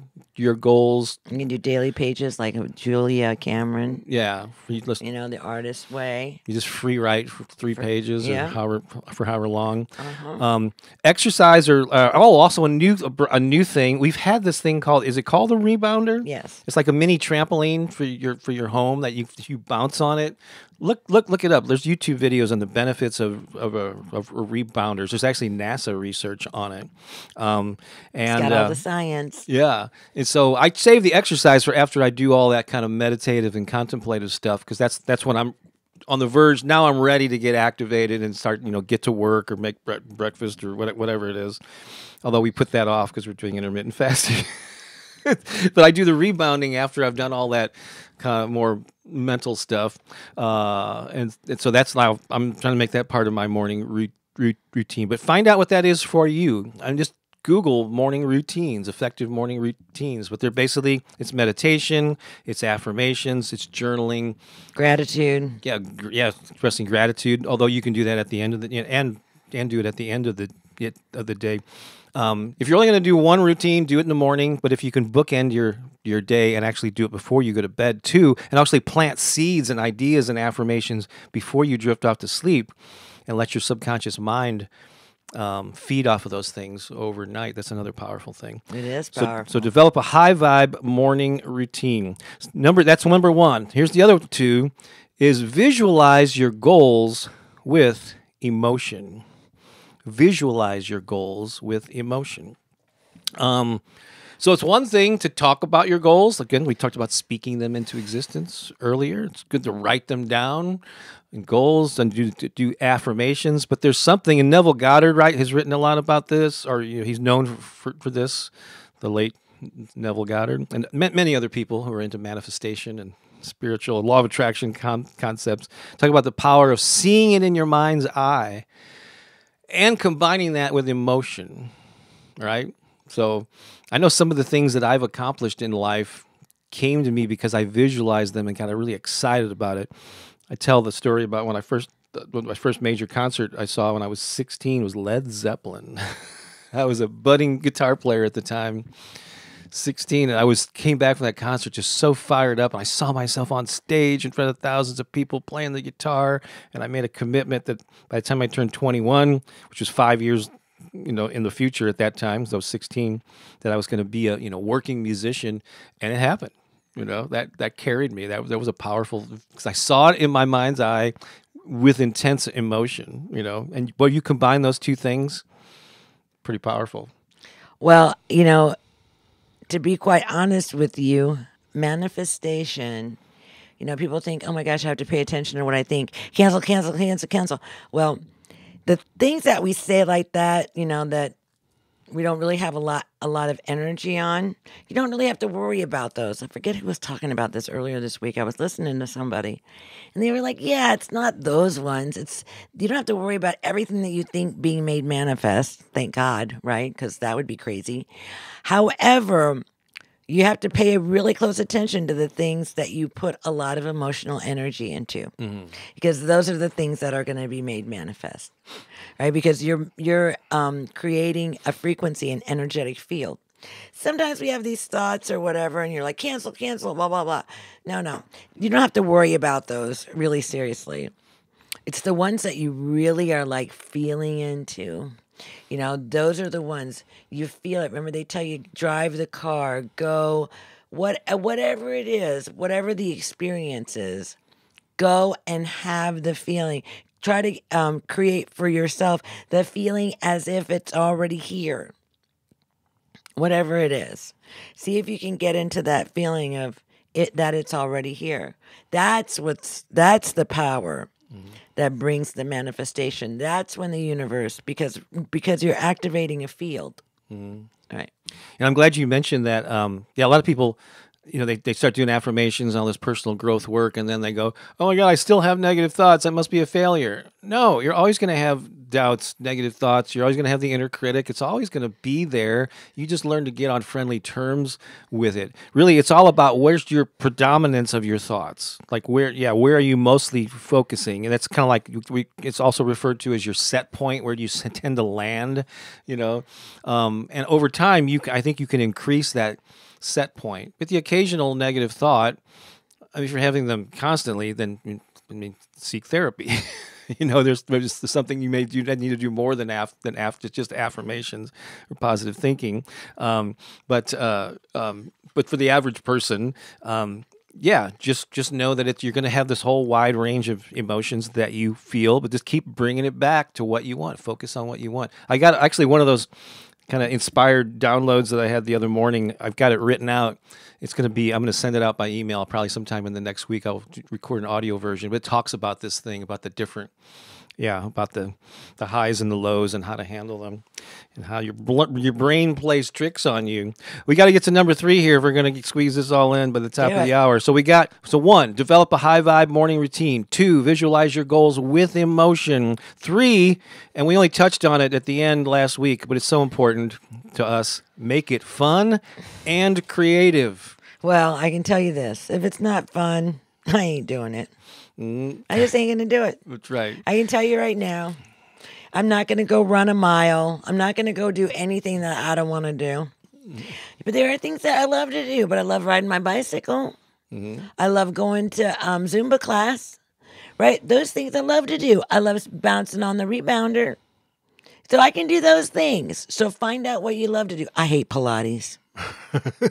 goals. You can do daily pages like Julia Cameron. Yeah. The artist way. You just free write for 3 pages or however long. Uh-huh. Exercise also a new thing. We've had this thing called, is it called a rebounder? Yes. It's like a mini trampoline for your home that you bounce on it. Look it up. There's YouTube videos on the benefits of rebounders. There's actually NASA research on it. And it's got all the science. Yeah. And so I save the exercise for after I do all that kind of meditative and contemplative stuff, because that's when I'm on the verge. Now I'm ready to get activated and start, get to work or make breakfast or whatever it is. Although we put that off because we're doing intermittent fasting. But I do the rebounding after I've done all that kind of more mental stuff. And so that's now, I'm trying to make that part of my morning routine. But find out what that is for you. I'm just Google morning routines, effective morning routines. But they're basically, it's meditation, it's affirmations, it's journaling. Gratitude. Yeah, expressing gratitude. Although you can do that at the end of the, and do it at the end of the day. If you're only going to do one routine, do it in the morning. But if you can bookend your day and actually do it before you go to bed too, and actually plant seeds and ideas and affirmations before you drift off to sleep, and let your subconscious mind feed off of those things overnight. That's another powerful thing. It is powerful. So develop a high vibe morning routine. That's number 1. Here's the other 2: is visualize your goals with emotion. Visualize your goals with emotion. So it's one thing to talk about your goals. Again, we talked about speaking them into existence earlier. It's good to write them down and goals and do affirmations. But there's something, and Neville Goddard, right, has written a lot about this, or he's known for this, the late Neville Goddard, and many other people who are into manifestation and spiritual law of attraction concepts. Talk about the power of seeing it in your mind's eye and combining that with emotion, right? So I know some of the things that I've accomplished in life came to me because I visualized them and got really excited about it. I tell the story about when my first major concert I saw when I was 16 was Led Zeppelin. I was a budding guitar player at the time, 16, and I came back from that concert just so fired up, and I saw myself on stage in front of thousands of people playing the guitar, and I made a commitment that by the time I turned 21, which was 5 years in the future at that time, so I was 16, that I was going to be a working musician, and it happened. That carried me. That was a powerful, because I saw it in my mind's eye with intense emotion. And you combine those two things, pretty powerful. Well, to be quite honest with you, manifestation. People think, oh my gosh, I have to pay attention to what I think. Cancel, cancel, cancel, cancel. Well, the things that we say like that, that we don't really have a lot of energy on, you don't really have to worry about those. I forget who was talking about this earlier this week. I was listening to somebody, and they were like, yeah, it's not those ones. You don't have to worry about everything that you think being made manifest. Thank God, right? Because that would be crazy. However, you have to pay really close attention to the things that you put a lot of emotional energy into, because those are the things that are going to be made manifest, right? Because you're creating a frequency, an energetic field. Sometimes we have these thoughts or whatever, and you're like, cancel, cancel, blah, blah, blah. No. You don't have to worry about those really seriously. It's the ones that you really are like feeling into. Those are the ones you feel it. Remember, they tell you, drive the car, go, whatever it is, whatever the experience is, go and have the feeling. Try to create for yourself the feeling as if it's already here. Whatever it is. See if you can get into that feeling of it, that it's already here. That's the power. That brings the manifestation. That's when the universe, because you're activating a field. Right. And I'm glad you mentioned that. A lot of people, they start doing affirmations and all this personal growth work, and then they go, oh my God, I still have negative thoughts. I must be a failure. No, you're always going to have doubts, negative thoughts. You're always going to have the inner critic. It's always going to be there. You just learn to get on friendly terms with it. Really, it's all about where's your predominance of your thoughts. Like where are you mostly focusing? And that's kind of like it's also referred to as your set point, where you tend to land, And over time, I think you can increase that set point. With the occasional negative thought, if you're having them constantly, then seek therapy. There's something you may do that need to do more than just affirmations or positive thinking. But for the average person, just know that you're going to have this whole wide range of emotions that you feel, but just keep bringing it back to what you want. Focus on what you want. I got actually one of those kind of inspired downloads that I had the other morning. I've got it written out. I'm going to send it out by email probably sometime in the next week. I'll record an audio version, but it talks about this thing, about the different, about the highs and the lows and how to handle them and how your brain plays tricks on you. We got to get to number 3 here if we're going to squeeze this all in by the top of the hour. So 1, develop a high vibe morning routine. 2, visualize your goals with emotion. 3, and we only touched on it at the end last week, but it's so important to us, make it fun and creative. Well, I can tell you this. If it's not fun, I ain't doing it. I just ain't going to do it. That's right. I can tell you right now, I'm not going to go run a mile. I'm not going to go do anything that I don't want to do. But there are things that I love to do. But I love riding my bicycle. I love going to Zumba class. Right? Those things I love to do. I love bouncing on the rebounder. So I can do those things. So find out what you love to do. I hate Pilates.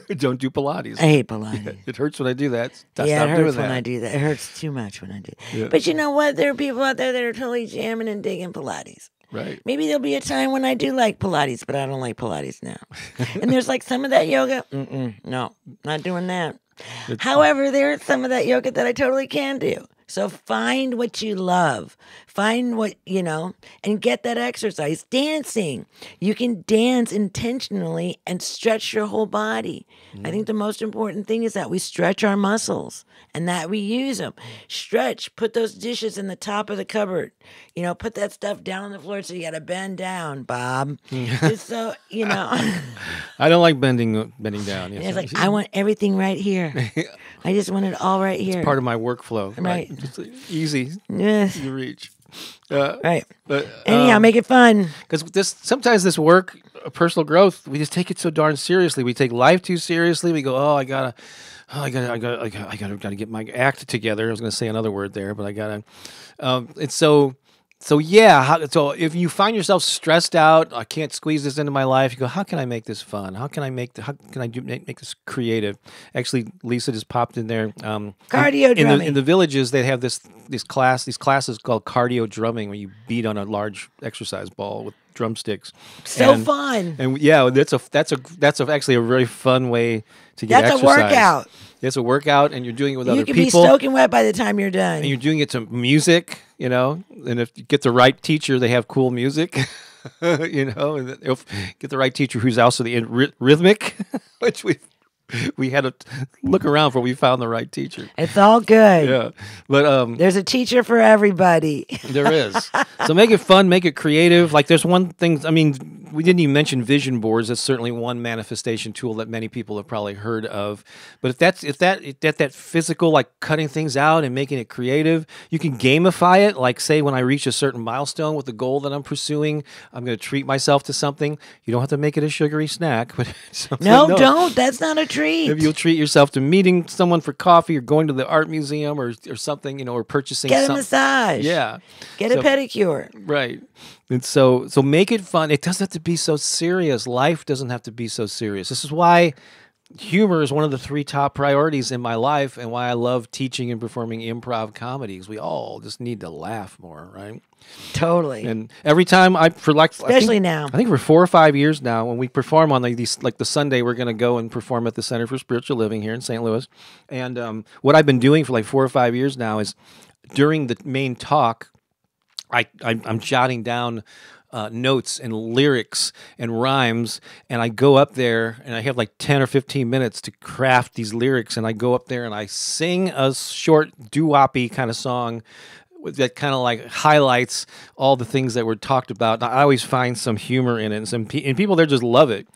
Don't do Pilates. I hate Pilates. Yeah, it hurts when I do that. It hurts when I do that. It hurts too much when I do that. Yeah. But you know what? There are people out there that are totally jamming and digging Pilates. Right. Maybe there'll be a time when I do like Pilates, but I don't like Pilates now. And there's like some of that yoga. No, not doing that. However, there's some of that yoga that I totally can do. So find what you love. Find what, and get that exercise. Dancing. You can dance intentionally and stretch your whole body. I think the most important thing is that we stretch our muscles and that we use them. Stretch. Put those dishes in the top of the cupboard. Put that stuff down on the floor so you got to bend down, Bob. Just so, I don't like bending down. Yes. It's like, I want everything right here. I just want it all right here. It's part of my workflow. Right. Just easy Yes. to reach. Right. But Anyhow, make it fun. because sometimes this work, personal growth, we just take it so darn seriously. We take life too seriously. We go, I gotta get my act together. I was gonna say another word there, but I gotta. And so yeah. So if you find yourself stressed out, I can't squeeze this into my life. You go, how can I make this fun? How can I make this creative? Actually, Lisa just popped in there. Cardio drumming. In the villages, they have these classes called cardio drumming, where you beat on a large exercise ball with drumsticks. Fun. And yeah, that's actually a very fun way to get That's exercise. a workout. It's a workout, and you're doing it with other You can people. be soaking wet by the time you're done. And you're doing it to music, and if you get the right teacher, they have cool music, and if get the right teacher who's also the rhythmic, which we had to look around before we found the right teacher. It's all good. Yeah, but there's a teacher for everybody. there is. So make it fun, make it creative. Like there's one thing. I mean, we didn't even mention vision boards. That's certainly one manifestation tool that many people have probably heard of. But if that physical, like cutting things out and making it creative, you can gamify it. Like say when I reach a certain milestone with the goal that I'm pursuing, I'm going to treat myself to something. You don't have to make it a sugary snack, but No, don't. That's not a treat. If you'll treat yourself to meeting someone for coffee or going to the art museum or something, or purchasing Get a something. massage. Yeah. Get a pedicure. Right. And so make it fun. It doesn't have to be so serious. Life doesn't have to be so serious. This is why humor is one of the 3 top priorities in my life and why I love teaching and performing improv comedies. We all just need to laugh more, right? Totally. And every time especially now. I think for 4 or 5 years now, when we perform on these, like the Sunday, we're going to go and perform at the Center for Spiritual Living here in St. Louis. And what I've been doing for like 4 or 5 years now is during the main talk, I'm jotting down notes and lyrics and rhymes, and I go up there and I have like 10 or 15 minutes to craft these lyrics, and I go up there and I sing a short doo-woppy kind of song that kind of like highlights all the things that were talked about. I always find some humor in it, and people there just love it.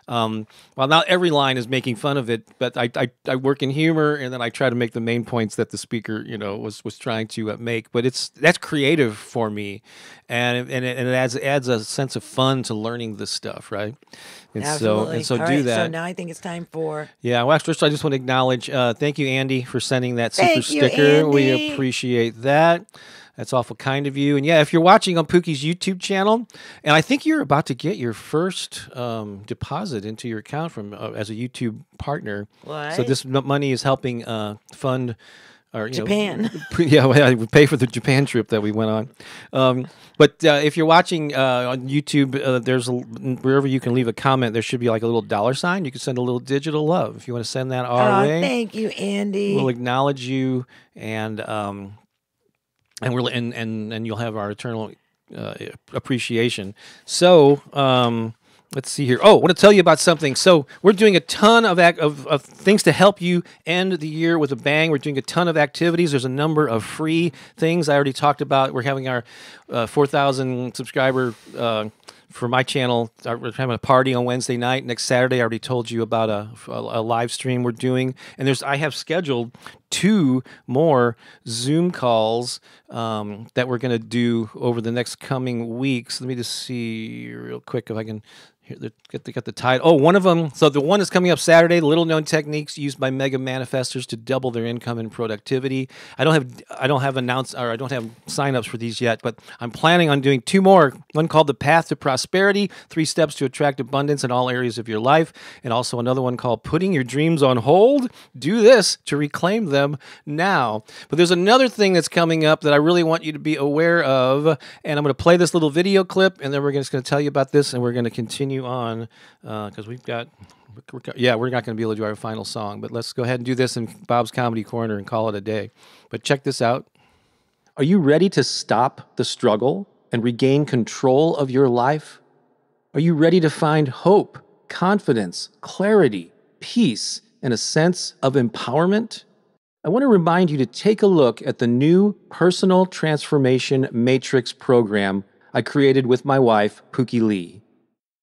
Well, not every line is making fun of it, but I work in humor, and then I try to make the main points that the speaker, was trying to make. But that's creative for me, and it adds a sense of fun to learning this stuff, right? And Absolutely. so All do right, that. So now I think it's time for. Yeah. Well, first I just want to acknowledge. Thank you, Andy, for sending that super Thank you, sticker. We Andy. appreciate that. That's awful kind of you. And yeah, if you're watching on Pooki's YouTube channel, and I think you're about to get your first deposit into your account from as a YouTube partner. What? So this money is helping fund or Japan. We pay for the Japan trip that we went on. But if you're watching on YouTube, there's wherever you can leave a comment, there should be like a little $sign. You can send a little digital love if you want to send that our way. Thank you, Andy. We'll acknowledge you and you'll have our eternal appreciation. So let's see here. Oh, I want to tell you about something. So we're doing a ton of things to help you end the year with a bang. We're doing a ton of activities. There's a number of free things I already talked about. We're having our 4,000 subscriber for my channel. We're having a party on Wednesday night. Next Saturday, I already told you about a live stream we're doing. And I have scheduled 2 more Zoom calls that we're going to do over the next coming weeks. Let me just see real quick if I can. Here, got the title. Oh, one of them. So the one that's coming up Saturday, little known techniques used by mega manifestors to double their income and productivity. I don't have signups for these yet, but I'm planning on doing 2 more. One called The Path to Prosperity, 3 steps to attract abundance in all areas of your life, and also another one called Putting Your Dreams on Hold. Do this to reclaim them now. But there's another thing that's coming up that I really want you to be aware of, and I'm going to play this little video clip, and then we're just going to tell you about this, and we're going to continue on because we're not going to be able to do our final song, but let's go ahead and do this in Bob's Comedy Corner and call it a day. But check this out. Are you ready to stop the struggle and regain control of your life? Are you ready to find hope, confidence, clarity, peace, and a sense of empowerment? I want to remind you to take a look at the new Personal Transformation Matrix program I created with my wife, Pooki Lee.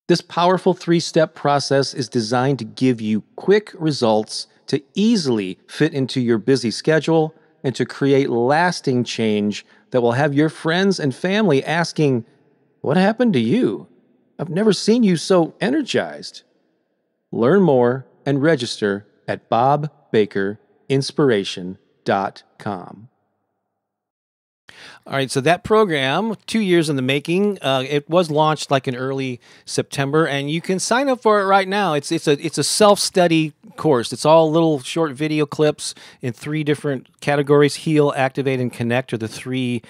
This powerful 3-step process is designed to give you quick results to easily fit into your busy schedule and to create lasting change that will have your friends and family asking, "What happened to you? I've never seen you so energized." Learn more and register at bobbakerinspiration.com. All right, so that program, 2 years in the making, it was launched like in early September, and you can sign up for it right now. It's a self-study course. It's all little short video clips in 3 different categories. Heal, Activate, and Connect are the 3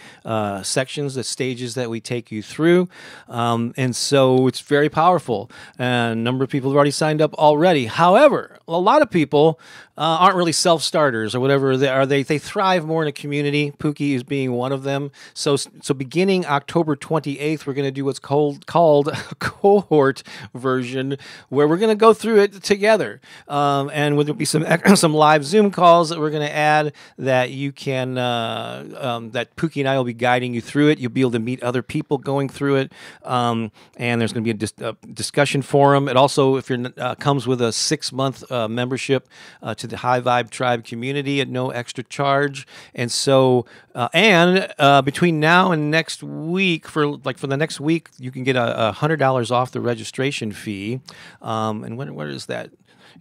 sections, the stages that we take you through. And so it's very powerful. And a number of people have already signed up already. However, a lot of people aren't really self-starters or whatever they are. They thrive more in a community. Pooki is being one of them. So beginning October 28th, we're going to do what's called a cohort version, where we're going to go through it together. And there'll be some live Zoom calls that we're going to add that you can that Pooki and I will be guiding you through it. You'll be able to meet other people going through it, and there's going to be a discussion forum. It also, if you're comes with a 6-month membership to the High Vibe Tribe community at no extra charge. And so between now and next week, for the next week, you can get $100 off the registration fee. And where is that?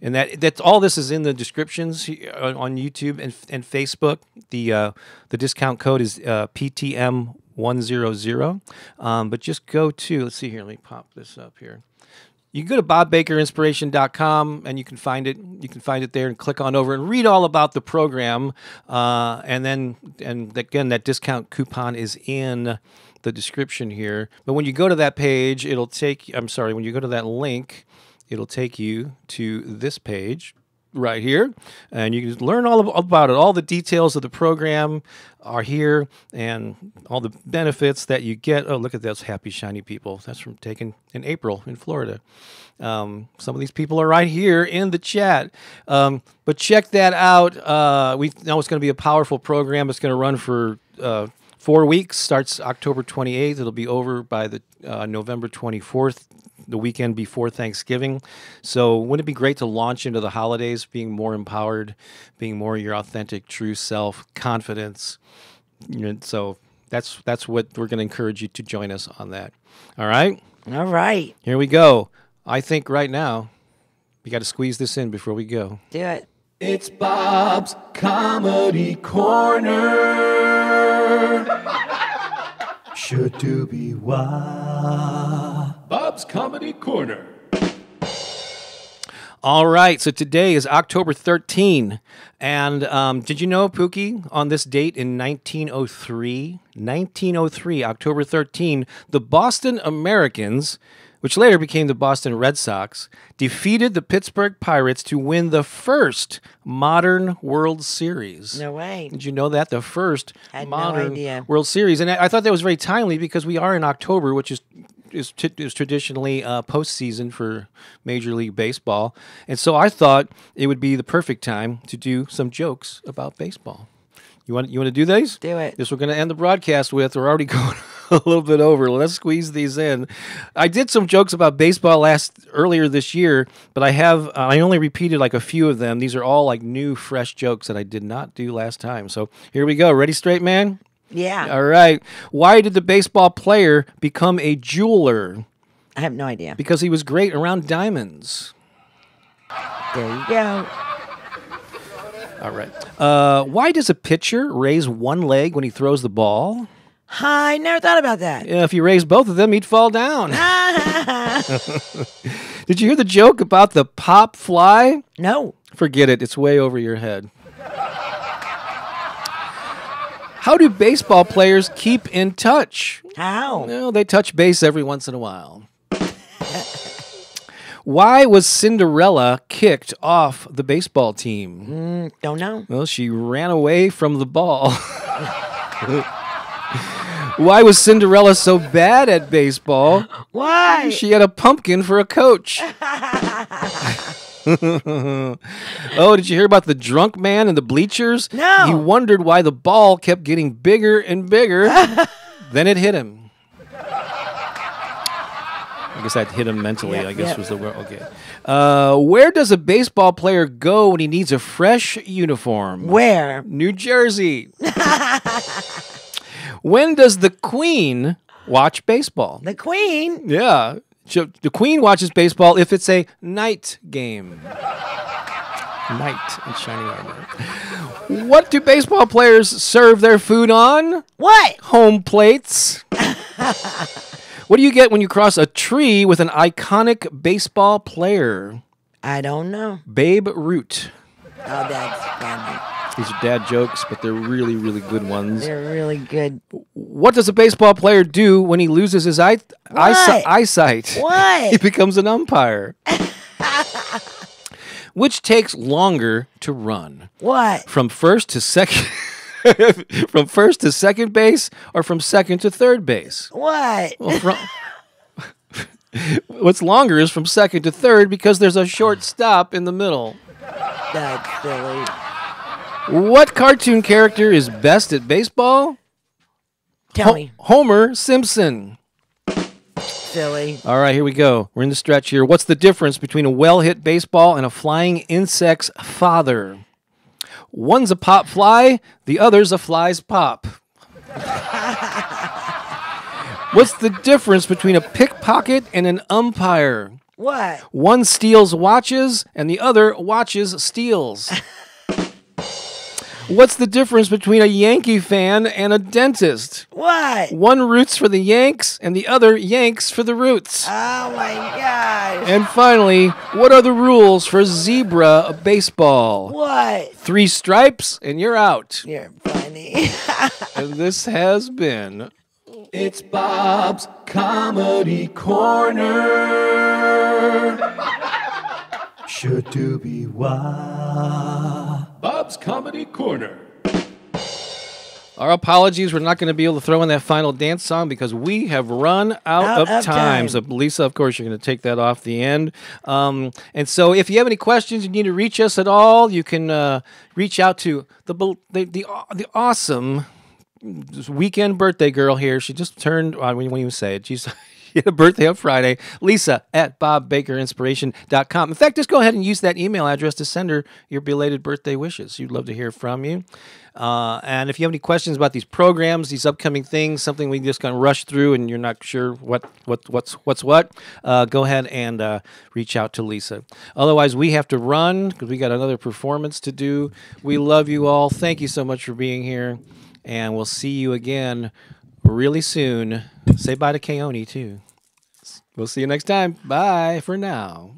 And that's all. This is in the descriptions on YouTube and Facebook. The discount code is PTM100. But just go to, let's see here. Let me pop this up here. You can go to bobbakerinspiration.com and you can find it. You can find it there and click on over and read all about the program. And again, that discount coupon is in the description here. But when you go to that page, when you go to that link, it'll take you to this page right here, and you can learn all about it. All the details of the program are here, and all the benefits that you get. Oh, look at those happy, shiny people. That's from taken in April in Florida. Some of these people are right here in the chat. But check that out. We know it's going to be a powerful program. It's going to run for 4 weeks. Starts October 28th. It'll be over by the November 24th. The weekend before Thanksgiving. So wouldn't it be great to launch into the holidays being more empowered, being more your authentic, true self, confidence? So that's what we're going to encourage you to join us on that. All right? All right. Here we go. I think right now we got to squeeze this in before we go. Do it. It's Bob's Comedy Corner. Should do be why. Bob's Comedy Corner. All right, so today is October 13, and did you know, Pooki, on this date in 1903, October 13, the Boston Americans, which later became the Boston Red Sox, defeated the Pittsburgh Pirates to win the first modern World Series. No way. Did you know that? The first modern World Series. And I thought that was very timely because we are in October, which is traditionally postseason for Major League Baseball. And so I thought it would be the perfect time to do some jokes about baseball. You want to do these? Do it. This we're going to end the broadcast with. We're already going a little bit over. Let's squeeze these in. I did some jokes about baseball earlier this year, but I only repeated like a few of them. These are all like new, fresh jokes that I did not do last time. So here we go. Ready, straight man? Yeah. All right. Why did the baseball player become a jeweler? I have no idea. Because he was great around diamonds. There you go. All right. Why does a pitcher raise one leg when he throws the ball? I never thought about that. Yeah, if you raise both of them, he'd fall down. Did you hear the joke about the pop fly? No. Forget it. It's way over your head. How do baseball players keep in touch? How? Well, they touch base every once in a while. Why was Cinderella kicked off the baseball team? Don't know. Well, she ran away from the ball. Why was Cinderella so bad at baseball? Why? She had a pumpkin for a coach. Oh, did you hear about the drunk man in the bleachers? No. He wondered why the ball kept getting bigger and bigger. Then it hit him. I guess I'd hit him mentally, Yep, I guess yep. was the word. Okay. Where does a baseball player go when he needs a fresh uniform? Where? New Jersey. When does the Queen watch baseball? The Queen? Yeah. The Queen watches baseball if it's a night game. Knight in shining armor. What do baseball players serve their food on? What? Home plates. What do you get when you cross a tree with an iconic baseball player? I don't know. Babe Ruth. Oh, that's funny. These are dad jokes, but they're really, really good ones. They're really good. What does a baseball player do when he loses his eyesight? He What? becomes an umpire. Which takes longer to run? What? From first to second from first to second base or from second to third base? What? Well, what's longer is from second to third because there's a short stop in the middle. That's silly. What cartoon character is best at baseball? Tell me. Homer Simpson. Silly. All right, here we go. We're in the stretch here. What's the difference between a well-hit baseball and a flying insect's father? One's a pop fly, the other's a fly's pop. What's the difference between a pickpocket and an umpire? What? One steals watches and the other watches steals. What's the difference between a Yankee fan and a dentist? What? One roots for the Yanks and the other yanks for the roots. Oh my gosh. And finally, what are the rules for zebra baseball? What? 3 stripes and you're out. You're funny. And this has been It's Bob's Comedy Corner. Shoo-doo-be-wah. Bob's Comedy Corner. Our apologies. We're not going to be able to throw in that final dance song because we have run out of time. So, Lisa, of course, you're going to take that off the end. And so if you have any questions, you need to reach us at all, you can reach out to the awesome weekend birthday girl here. She just turned, when you say it, she had a birthday on Friday. Lisa at bobbakerinspiration.com. In fact, just go ahead and use that email address to send her your belated birthday wishes. She'd love to hear from you. And if you have any questions about these programs, these upcoming things, something we just kind of rush through and you're not sure what's what, go ahead and reach out to Lisa. Otherwise, we have to run because we got another performance to do. We love you all. Thank you so much for being here. And we'll see you again really soon. Say bye to Keone, too. We'll see you next time. Bye for now.